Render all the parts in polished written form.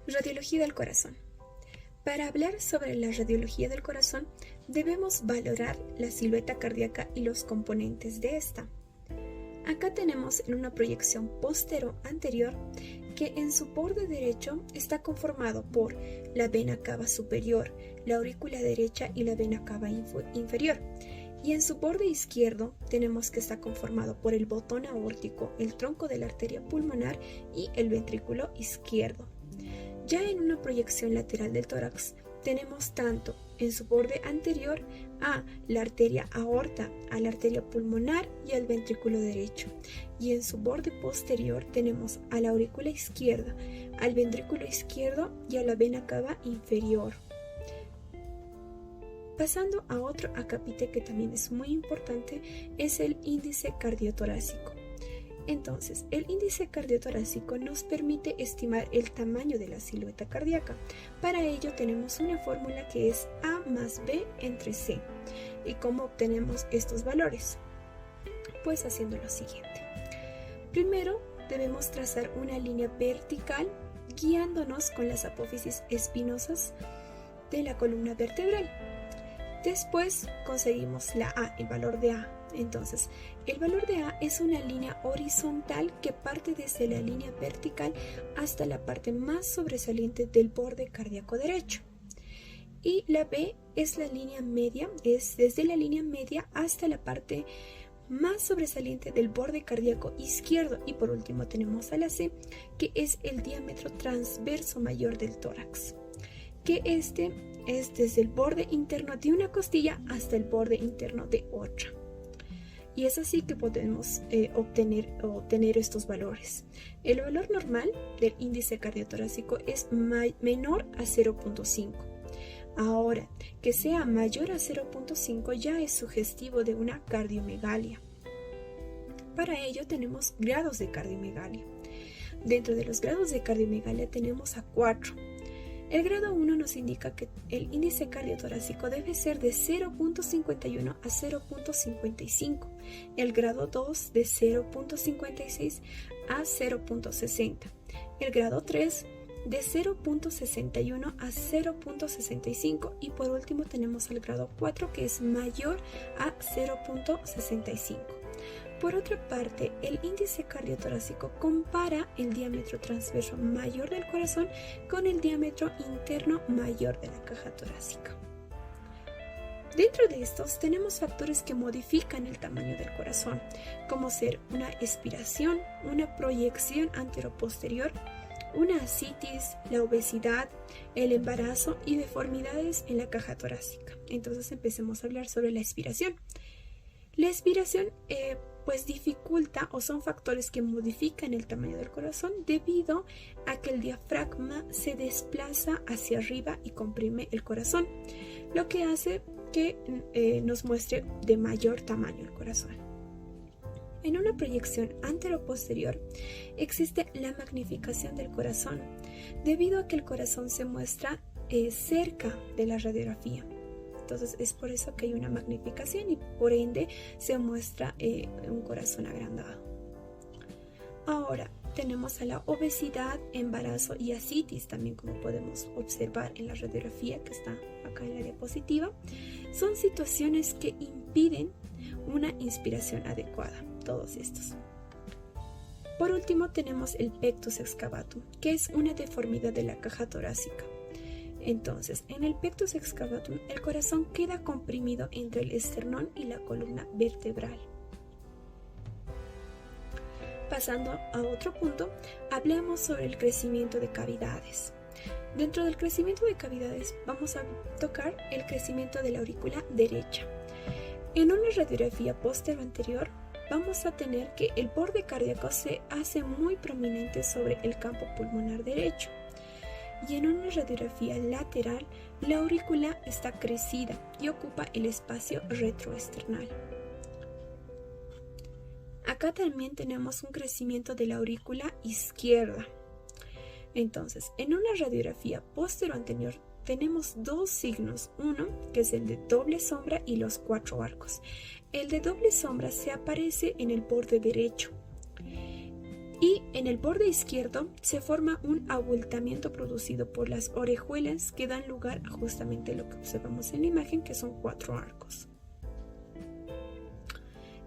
Radiología del corazón. Para hablar sobre la radiología del corazón, debemos valorar la silueta cardíaca y los componentes de esta. Acá tenemos en una proyección postero-anterior que en su borde derecho está conformado por la vena cava superior, la aurícula derecha y la vena cava inferior. Y en su borde izquierdo tenemos que está conformado por el botón aórtico, el tronco de la arteria pulmonar y el ventrículo izquierdo. Ya en una proyección lateral del tórax tenemos tanto en su borde anterior a la arteria aorta, a la arteria pulmonar y al ventrículo derecho. Y en su borde posterior tenemos a la aurícula izquierda, al ventrículo izquierdo y a la vena cava inferior. Pasando a otro acápite que también es muy importante, es el índice cardiotorácico. Entonces, el índice cardiotorácico nos permite estimar el tamaño de la silueta cardíaca. Para ello tenemos una fórmula que es A más B entre C. ¿Y cómo obtenemos estos valores? Pues haciendo lo siguiente. Primero, debemos trazar una línea vertical guiándonos con las apófisis espinosas de la columna vertebral. Después conseguimos la A, el valor de A. Entonces, el valor de A es una línea horizontal que parte desde la línea vertical hasta la parte más sobresaliente del borde cardíaco derecho. Y la B es la línea media, es desde la línea media hasta la parte más sobresaliente del borde cardíaco izquierdo. Y por último tenemos a la C, que es el diámetro transverso mayor del tórax, que este es desde el borde interno de una costilla hasta el borde interno de otra. Y es así que podemos obtener estos valores. El valor normal del índice cardiotorácico es menor a 0.5. Ahora, que sea mayor a 0.5 ya es sugestivo de una cardiomegalia. Para ello tenemos grados de cardiomegalia. Dentro de los grados de cardiomegalia tenemos a 4. El grado 1 nos indica que el índice cardiotorácico debe ser de 0.51 a 0.55, el grado 2 de 0.56 a 0.60, el grado 3 de 0.61 a 0.65 y por último tenemos el grado 4 que es mayor a 0.65. Por otra parte, el índice cardiotorácico compara el diámetro transverso mayor del corazón con el diámetro interno mayor de la caja torácica. Dentro de estos tenemos factores que modifican el tamaño del corazón, como ser una expiración, una proyección anteroposterior, una ascitis, la obesidad, el embarazo y deformidades en la caja torácica. Entonces empecemos a hablar sobre la expiración. La expiración pues dificulta o son factores que modifican el tamaño del corazón debido a que el diafragma se desplaza hacia arriba y comprime el corazón, lo que hace que nos muestre de mayor tamaño el corazón. En una proyección anteroposterior existe la magnificación del corazón debido a que el corazón se muestra cerca de la radiografía. Entonces es por eso que hay una magnificación y por ende se muestra un corazón agrandado. Ahora tenemos a la obesidad, embarazo y ascitis también, como podemos observar en la radiografía que está acá en la diapositiva. Son situaciones que impiden una inspiración adecuada, todos estos. Por último tenemos el pectus excavatum, que es una deformidad de la caja torácica. Entonces, en el pectus excavatum, el corazón queda comprimido entre el esternón y la columna vertebral. Pasando a otro punto, hablemos sobre el crecimiento de cavidades. Dentro del crecimiento de cavidades, vamos a tocar el crecimiento de la aurícula derecha. En una radiografía postero-anterior, vamos a tener que el borde cardíaco se hace muy prominente sobre el campo pulmonar derecho. Y en una radiografía lateral, la aurícula está crecida y ocupa el espacio retroesternal. Acá también tenemos un crecimiento de la aurícula izquierda. Entonces, en una radiografía postero-anterior tenemos dos signos, uno que es el de doble sombra y los 4 arcos. El de doble sombra se aparece en el borde derecho Y en el borde izquierdo se forma un abultamiento producido por las orejuelas que dan lugar a justamente lo que observamos en la imagen, que son 4 arcos.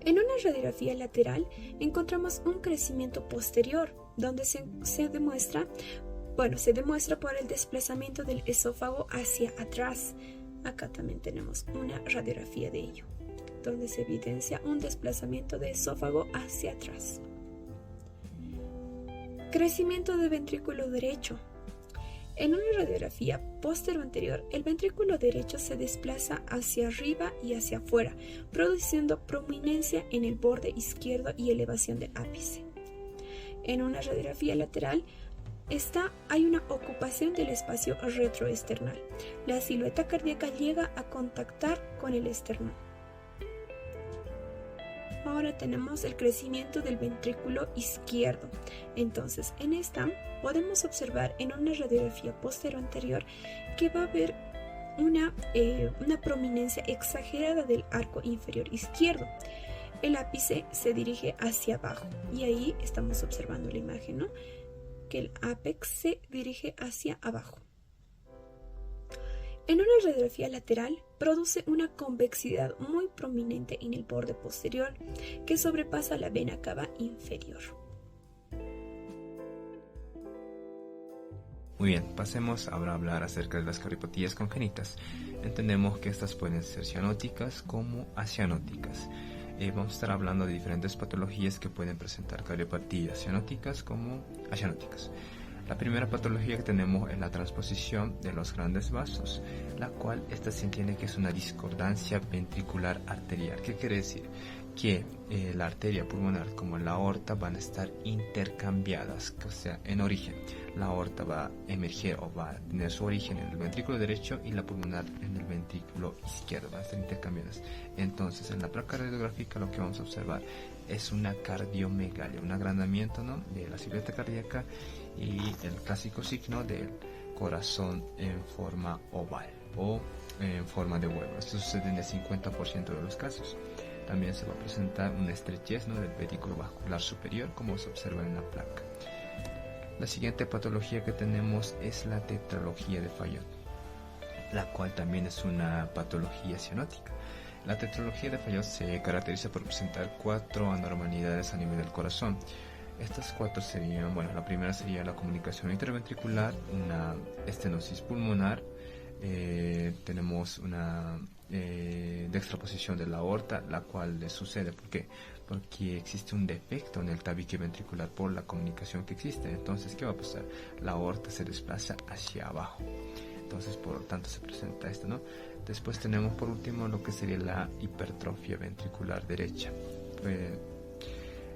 En una radiografía lateral encontramos un crecimiento posterior, donde se demuestra por el desplazamiento del esófago hacia atrás. Acá también tenemos una radiografía de ello, donde se evidencia un desplazamiento de esófago hacia atrás. Crecimiento del ventrículo derecho. En una radiografía póstero-anterior, el ventrículo derecho se desplaza hacia arriba y hacia afuera, produciendo prominencia en el borde izquierdo y elevación del ápice. En una radiografía lateral, hay una ocupación del espacio retroesternal. La silueta cardíaca llega a contactar con el esternón. Ahora tenemos el crecimiento del ventrículo izquierdo. Entonces, en esta podemos observar en una radiografía posterior-anterior que va a haber una prominencia exagerada del arco inferior izquierdo. El ápice se dirige hacia abajo y ahí estamos observando la imagen, ¿no? Que el ápex se dirige hacia abajo. En una radiografía lateral produce una convexidad muy prominente en el borde posterior que sobrepasa la vena cava inferior. Muy bien, pasemos ahora a hablar acerca de las cardiopatías congénitas. Entendemos que estas pueden ser cianóticas como acianóticas. Vamos a estar hablando de diferentes patologías que pueden presentar cardiopatías cianóticas como acianóticas. La primera patología que tenemos es la transposición de los grandes vasos, la cual esta se entiende que es una discordancia ventricular arterial. ¿Qué quiere decir? Que la arteria pulmonar como la aorta van a estar intercambiadas, o sea, en origen. La aorta va a emerger o va a tener su origen en el ventrículo derecho y la pulmonar en el ventrículo izquierdo, van a estar intercambiadas. Entonces, en la placa radiográfica lo que vamos a observar es una cardiomegalia, un agrandamiento, ¿no?, de la silueta cardíaca y el clásico signo del corazón en forma oval o en forma de huevo. Esto sucede en el 50% de los casos. También se va a presentar una estrechez, ¿no?, del ventrículo vascular superior, como se observa en la placa. La siguiente patología que tenemos es la tetralogía de Fallot, la cual también es una patología cianótica. La tetralogía de Fallot se caracteriza por presentar 4 anormalidades a nivel del corazón. Estas 4 serían, la primera sería la comunicación interventricular, una estenosis pulmonar, tenemos una dextraposición de la aorta, la cual le sucede, ¿por qué? Porque existe un defecto en el tabique ventricular por la comunicación que existe. Entonces, ¿qué va a pasar? La aorta se desplaza hacia abajo. Entonces, por lo tanto, se presenta esto, ¿no? Después tenemos, por último, lo que sería la hipertrofia ventricular derecha.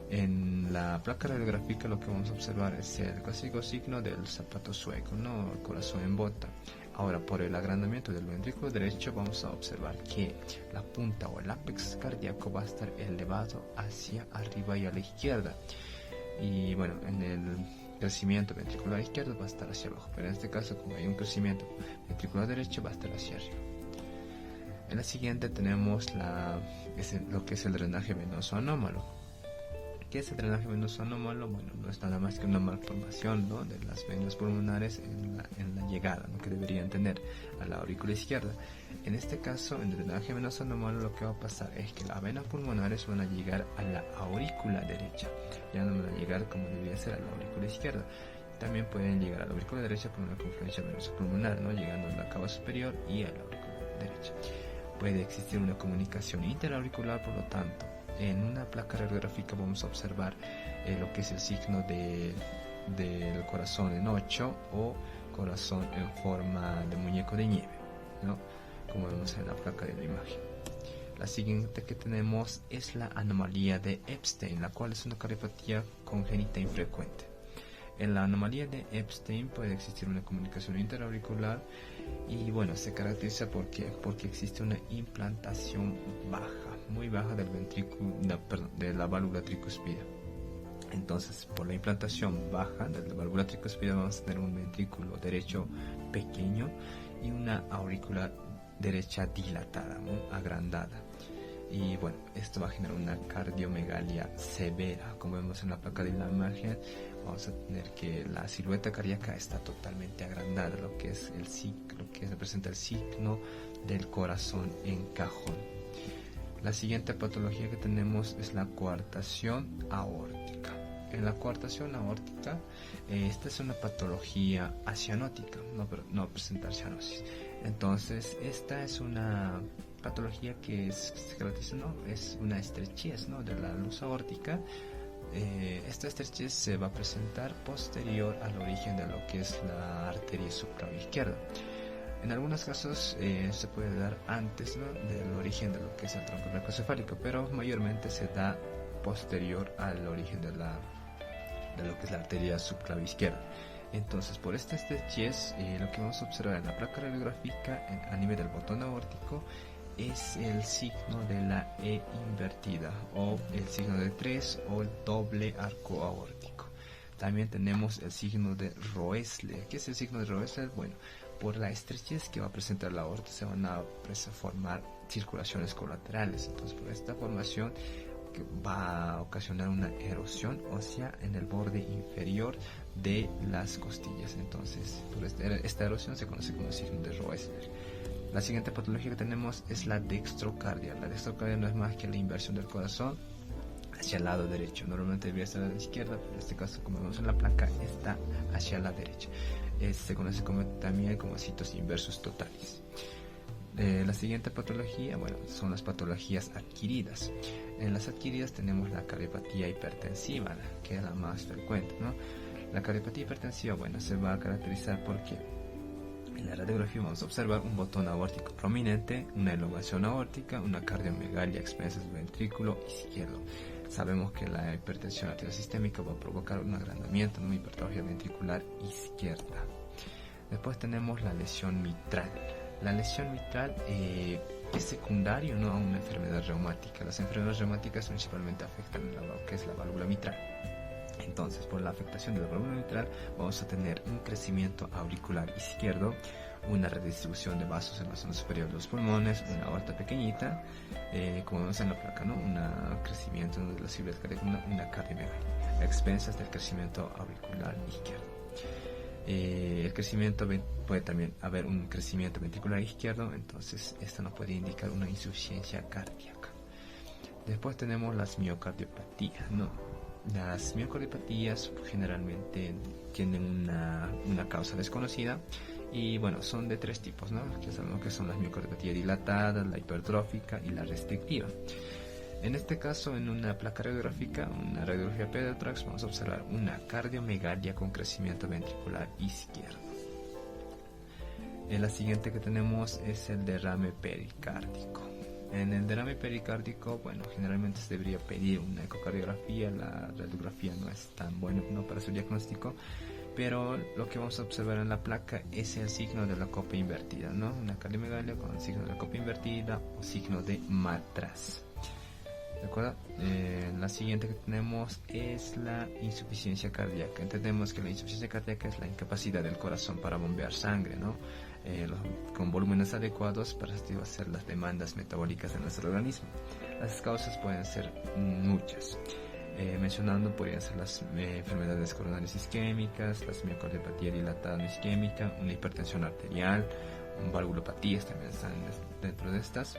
En la placa radiográfica lo que vamos a observar es el clásico signo del zapato sueco, ¿no?, el corazón en bota. Ahora, por el agrandamiento del ventrículo derecho vamos a observar que la punta o el ápex cardíaco va a estar elevado hacia arriba y a la izquierda. Y en el crecimiento ventricular izquierdo va a estar hacia abajo, pero en este caso, como hay un crecimiento ventricular derecho, va a estar hacia arriba. En la siguiente tenemos lo que es el drenaje venoso anómalo. ¿Qué es el drenaje venoso anómalo? No es nada más que una malformación, ¿no?, de las venas pulmonares en la llegada, ¿no?, que deberían tener a la aurícula izquierda. En este caso, en el drenaje venoso anómalo, lo que va a pasar es que las venas pulmonares van a llegar a la aurícula derecha, ya no van a llegar como debería ser a la aurícula izquierda. También pueden llegar a la aurícula derecha por una confluencia venosa pulmonar, ¿no?, llegando a la cava superior y a la aurícula derecha. Puede existir una comunicación interauricular, por lo tanto, en una placa radiográfica vamos a observar lo que es el signo del corazón en 8 o corazón en forma de muñeco de nieve, ¿no?, como vemos en la placa de la imagen. La siguiente que tenemos es la anomalía de Epstein, la cual es una cardiopatía congénita infrecuente. En la anomalía de Epstein puede existir una comunicación interauricular y se caracteriza porque existe una implantación muy baja del ventrículo, de la válvula tricuspide. Entonces, por la implantación baja de la válvula tricuspide vamos a tener un ventrículo derecho pequeño y una aurícula derecha dilatada, muy agrandada. y bueno, esto va a generar una cardiomegalia severa. Como vemos en la placa de la imagen, vamos a tener que la silueta cardíaca está totalmente agrandada, lo que es el ciclo, que representa el signo del corazón en cajón. La siguiente patología que tenemos es la coartación aórtica. En la coartación aórtica, esta es una patología acianótica, no presenta cianosis. Entonces, esta es una patología que se caracteriza, ¿no? Es una estrechez, ¿no?, de la luz aórtica. Esta estrechez se va a presentar posterior al origen de lo que es la arteria subclaviana. En algunos casos se puede dar antes, ¿no?, del origen de lo que es el tronco brachiocefálico, pero mayormente se da posterior al origen de lo que es la arteria subclaviana. Entonces, por esta estrechez, lo que vamos a observar en la placa radiográfica a nivel del botón aórtico es el signo de la E invertida, o el signo de 3, o el doble arco aórtico. También tenemos el signo de Roesle. ¿Qué es el signo de Roesle? Bueno, por la estrechez que va a presentar la aorta se van a formar circulaciones colaterales. Entonces, por esta formación que va a ocasionar una erosión ósea en el borde inferior de las costillas. Entonces, por esta erosión se conoce como el signo de Roesler. La siguiente patología que tenemos es la dextrocardia. La dextrocardia no es más que la inversión del corazón hacia el lado derecho. Normalmente debería estar a la izquierda, pero en este caso, como vemos en la placa, está hacia la derecha. Se conoce también como citos inversos totales. La siguiente patología, bueno, son las patologías adquiridas. En las adquiridas tenemos la cardiopatía hipertensiva, que es la más frecuente, ¿no? La cardiopatía hipertensiva, bueno, se va a caracterizar porque en la radiografía vamos a observar un botón aórtico prominente, una elongación aórtica, una cardiomegalia a expensas del ventrículo izquierdo. Sabemos que la hipertensión arterial sistémica va a provocar un agrandamiento, una hipertrofia ventricular izquierda. Después tenemos la lesión mitral. La lesión mitral es secundario, ¿no?, a una enfermedad reumática. Las enfermedades reumáticas principalmente afectan lo que es la válvula mitral. Entonces, por la afectación de la válvula mitral vamos a tener un crecimiento auricular izquierdo, una redistribución de vasos en la zona superior de los pulmones, una aorta pequeñita, como vemos en la placa, ¿no?, un crecimiento de las fibras cardíacas, una cardiomegalia, a expensas del crecimiento auricular izquierdo. El crecimiento puede también haber un crecimiento ventricular izquierdo, entonces esto nos puede indicar una insuficiencia cardíaca. Después tenemos las miocardiopatías, ¿no? Las miocardiopatías generalmente tienen una causa desconocida y bueno, son de tres tipos, ¿no?, que sabemos que son las miocardiopatías dilatadas, la hipertrófica y la restrictiva. En este caso, en una placa radiográfica, una radiografía pedotrax, vamos a observar una cardiomegalia con crecimiento ventricular izquierdo. La siguiente que tenemos es el derrame pericárdico. En el derrame pericárdico, bueno, generalmente se debería pedir una ecocardiografía. La radiografía no es tan buena, ¿no?, para su diagnóstico, pero lo que vamos a observar en la placa es el signo de la copa invertida, ¿no? Una cardiomegalia con el signo de la copa invertida o signo de matraz. ¿De acuerdo? La siguiente que tenemos es la insuficiencia cardíaca. Entendemos que la insuficiencia cardíaca es la incapacidad del corazón para bombear sangre, ¿no?, con volúmenes adecuados para satisfacer las demandas metabólicas de nuestro organismo. Las causas pueden ser muchas. Mencionando, podrían ser las enfermedades coronarias isquémicas, las miocardiopatía dilatada no isquémica, una hipertensión arterial, valvulopatías también están dentro de estas.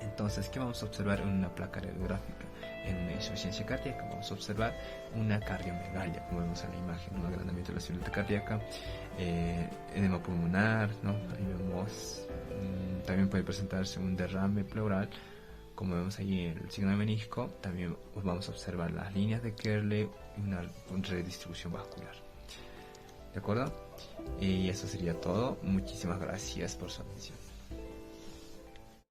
Entonces, ¿qué vamos a observar en una placa radiográfica? En una insuficiencia cardíaca vamos a observar una cardiomegalia, como vemos en la imagen, un agrandamiento de la silueta cardíaca, edema pulmonar, ¿no? Ahí vemos, también puede presentarse un derrame pleural, como vemos ahí en el signo de menisco. También vamos a observar las líneas de Kerle y una redistribución vascular. ¿De acuerdo? Y eso sería todo. Muchísimas gracias por su atención.